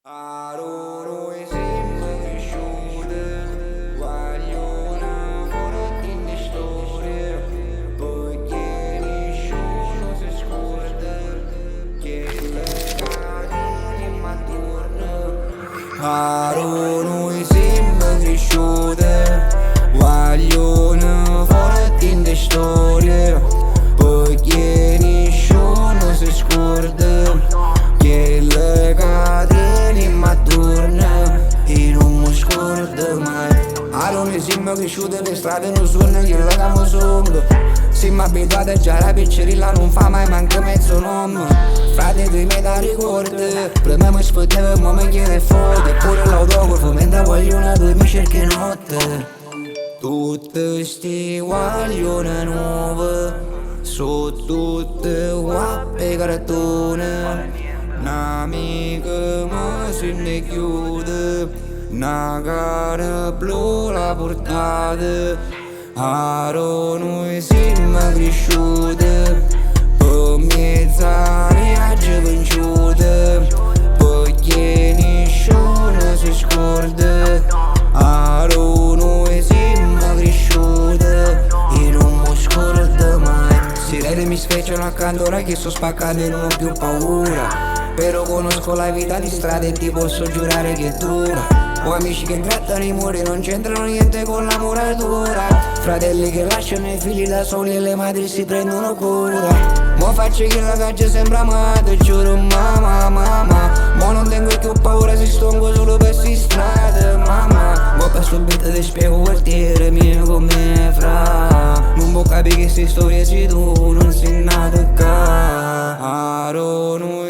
Noi siamo cresciuti, vogliono forti storie, poiché nessuno si scorda che le catene maturano. Noi siamo cresciuti, vogliono forti storie, poiché nessuno si scorda che le catene maturano e non mi scordo mai. Noi siamo cresciuti, le strade non sono che la camo sono. Siamo abituati a già la piccerilla, non fa mai manca mezzo nome. Frate tu mi da ricordo, prima mi aspettavo ma mi chiede forte. Eppure l'autografo mentre vogliono due mi cerchi notte. Tutte sti guaglione nuove, sono tutte guappe cartone. Un'amica mi se ne chiude, una cara blu la portate. Noi siamo cresciuti, per mezza viaggio vinciute, perché nessuno si scorda. Noi siamo cresciuti e non mi scordo mai. Sirene mi sfrecciano accanto, ora che sto spaccando e non ho più paura. Però conosco la vita di strada e ti posso giurare che è dura. Ho amici che grattano i muri, non c'entrano niente con la muratura. Fratelli che lasciano i figli da soli e le madri si prendono cura. Mo faccio che la caccia sembra amata, giuro mamma, mamma. Mo non tengo più paura, si stongo solo per sti strade, mamma. Mo per subito ti spiego quartiere mio come fra. Non può capire che sti storie si tu non sei nato qua. Noi